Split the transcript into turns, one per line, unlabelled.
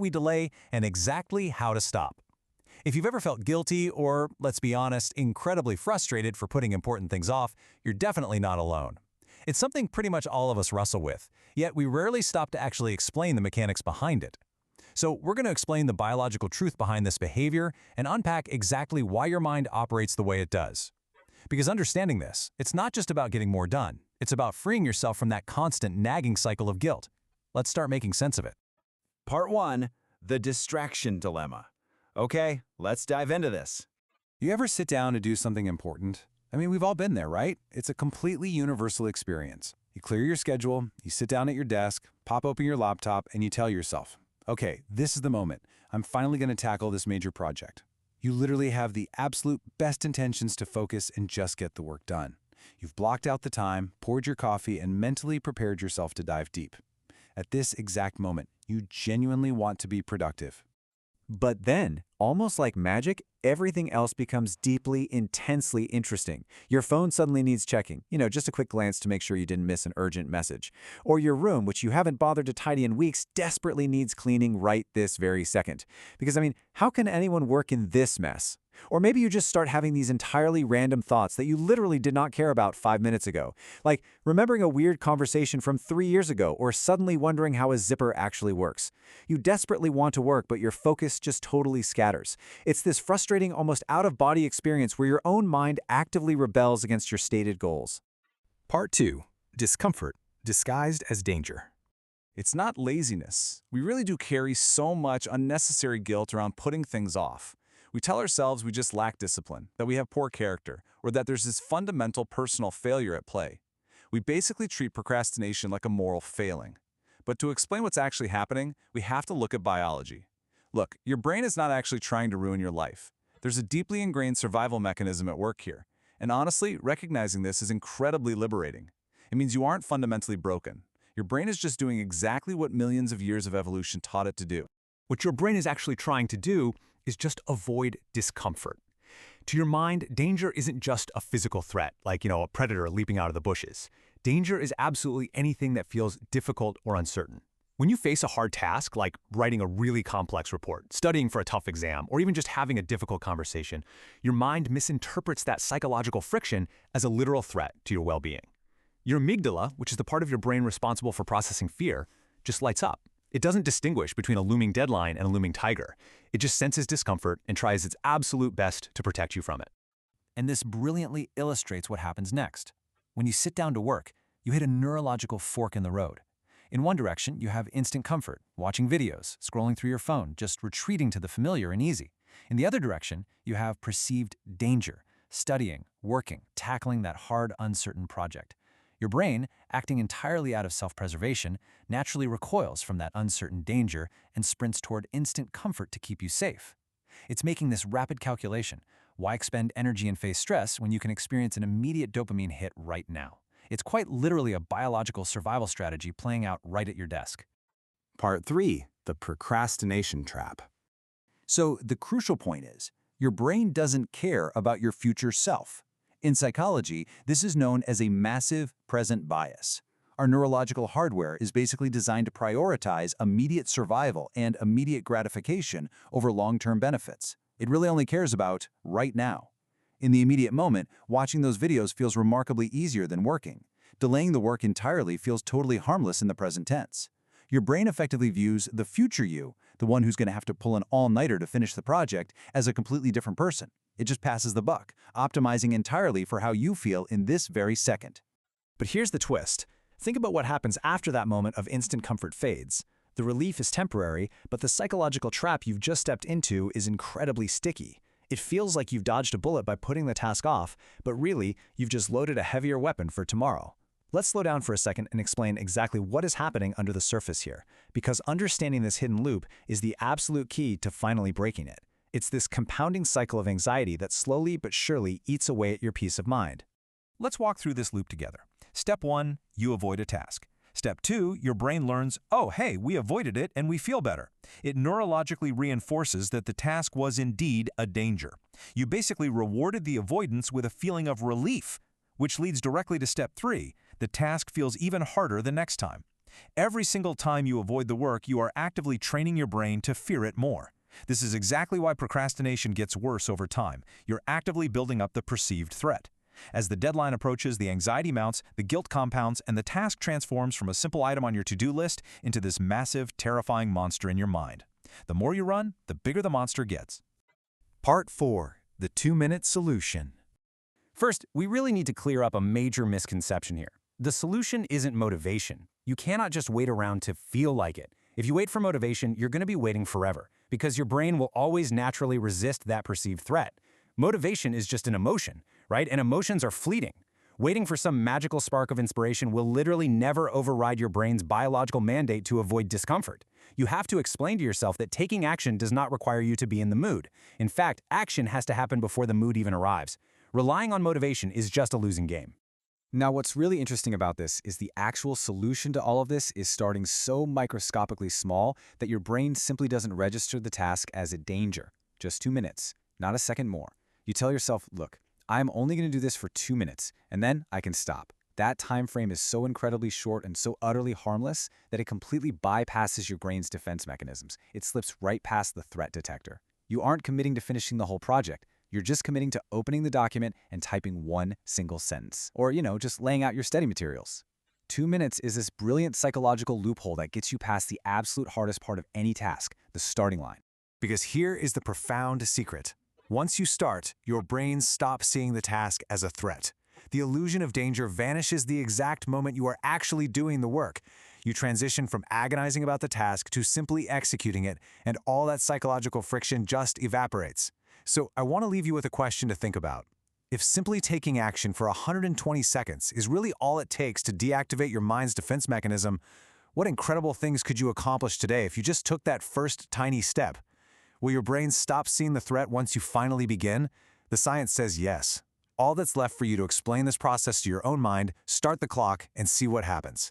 we delay, and exactly how to stop. If you've ever felt guilty or, let's be honest, incredibly frustrated for putting important things off, you're definitely not alone. It's something pretty much all of us wrestle with, yet we rarely stop to actually explain the mechanics behind it. So we're going to explain the biological truth behind this behavior and unpack exactly why your mind operates the way it does. Because understanding this, it's not just about getting more done. It's about freeing yourself from that constant nagging cycle of guilt. Let's start making sense of it.
Part 1. The Distraction Dilemma. Okay, let's dive into this.
You ever sit down to do something important? I mean, we've all been there, right? It's a completely universal experience. You clear your schedule, you sit down at your desk, pop open your laptop, and you tell yourself, okay, this is the moment. I'm finally going to tackle this major project. You literally have the absolute best intentions to focus and just get the work done. You've blocked out the time, poured your coffee, and mentally prepared yourself to dive deep. At this exact moment, you genuinely want to be productive.
But then, almost like magic, everything else becomes deeply, intensely interesting. Your phone suddenly needs checking, just a quick glance to make sure you didn't miss an urgent message. Or your room, which you haven't bothered to tidy in weeks, desperately needs cleaning right this very second. Because, how can anyone work in this mess? Or maybe you just start having these entirely random thoughts that you literally did not care about 5 minutes ago. Like remembering a weird conversation from 3 years ago, or suddenly wondering how a zipper actually works. You desperately want to work, but your focus just totally scatters. It's this frustrating, almost out-of-body experience where your own mind actively rebels against your stated goals.
Part 2. Discomfort, disguised as danger. It's not laziness. We really do carry so much unnecessary guilt around putting things off. We tell ourselves we just lack discipline, that we have poor character, or that there's this fundamental personal failure at play. We basically treat procrastination like a moral failing. But to explain what's actually happening, we have to look at biology. Look, your brain is not actually trying to ruin your life. There's a deeply ingrained survival mechanism at work here. And honestly, recognizing this is incredibly liberating. It means you aren't fundamentally broken. Your brain is just doing exactly what millions of years of evolution taught it to do.
What your brain is actually trying to do is just avoid discomfort. To your mind, danger isn't just a physical threat, like, a predator leaping out of the bushes. Danger is absolutely anything that feels difficult or uncertain. When you face a hard task, like writing a really complex report, studying for a tough exam, or even just having a difficult conversation, your mind misinterprets that psychological friction as a literal threat to your well-being. Your amygdala, which is the part of your brain responsible for processing fear, just lights up. It doesn't distinguish between a looming deadline and a looming tiger. It just senses discomfort and tries its absolute best to protect you from it.
And this brilliantly illustrates what happens next. When you sit down to work, you hit a neurological fork in the road. In one direction, you have instant comfort, watching videos, scrolling through your phone, just retreating to the familiar and easy. In the other direction, you have perceived danger, studying, working, tackling that hard, uncertain project. Your brain, acting entirely out of self-preservation, naturally recoils from that uncertain danger and sprints toward instant comfort to keep you safe. It's making this rapid calculation. Why expend energy and face stress when you can experience an immediate dopamine hit right now? It's quite literally a biological survival strategy playing out right at your desk.
Part 3. The Procrastination Trap.
So the crucial point is, your brain doesn't care about your future self. In psychology, this is known as a massive present bias. Our neurological hardware is basically designed to prioritize immediate survival and immediate gratification over long-term benefits. It really only cares about right now. In the immediate moment, watching those videos feels remarkably easier than working. Delaying the work entirely feels totally harmless in the present tense. Your brain effectively views the future you, the one who's going to have to pull an all-nighter to finish the project, as a completely different person. It just passes the buck, optimizing entirely for how you feel in this very second.
But here's the twist. Think about what happens after that moment of instant comfort fades. The relief is temporary, but the psychological trap you've just stepped into is incredibly sticky. It feels like you've dodged a bullet by putting the task off, but really, you've just loaded a heavier weapon for tomorrow. Let's slow down for a second and explain exactly what is happening under the surface here, because understanding this hidden loop is the absolute key to finally breaking it. It's this compounding cycle of anxiety that slowly but surely eats away at your peace of mind.
Let's walk through this loop together. Step 1, you avoid a task. Step 2, your brain learns, oh, hey, we avoided it and we feel better. It neurologically reinforces that the task was indeed a danger. You basically rewarded the avoidance with a feeling of relief, which leads directly to step 3. The task feels even harder the next time. Every single time you avoid the work, you are actively training your brain to fear it more. This is exactly why procrastination gets worse over time. You're actively building up the perceived threat. As the deadline approaches, the anxiety mounts, the guilt compounds, and the task transforms from a simple item on your to-do list into this massive, terrifying monster in your mind. The more you run, the bigger the monster gets.
Part 4. The 2-minute solution.
First, we really need to clear up a major misconception here. The solution isn't motivation. You cannot just wait around to feel like it. If you wait for motivation, you're going to be waiting forever, because your brain will always naturally resist that perceived threat. Motivation is just an emotion, right? And emotions are fleeting. Waiting for some magical spark of inspiration will literally never override your brain's biological mandate to avoid discomfort. You have to explain to yourself that taking action does not require you to be in the mood. In fact, action has to happen before the mood even arrives. Relying on motivation is just a losing game.
Now, what's really interesting about this is the actual solution to all of this is starting so microscopically small that your brain simply doesn't register the task as a danger. Just 2 minutes, not a second more. You tell yourself, look, I'm only going to do this for 2 minutes, and then I can stop. That time frame is so incredibly short and so utterly harmless that it completely bypasses your brain's defense mechanisms. It slips right past the threat detector. You aren't committing to finishing the whole project. You're just committing to opening the document and typing one single sentence. Or, just laying out your study materials. 2 minutes is this brilliant psychological loophole that gets you past the absolute hardest part of any task, the starting line.
Because here is the profound secret. Once you start, your brain stops seeing the task as a threat. The illusion of danger vanishes the exact moment you are actually doing the work. You transition from agonizing about the task to simply executing it, and all that psychological friction just evaporates. So I want to leave you with a question to think about. If simply taking action for 120 seconds is really all it takes to deactivate your mind's defense mechanism, what incredible things could you accomplish today if you just took that first tiny step? Will your brain stop seeing the threat once you finally begin? The science says yes. All that's left for you to explain this process to your own mind, start the clock, and see what happens.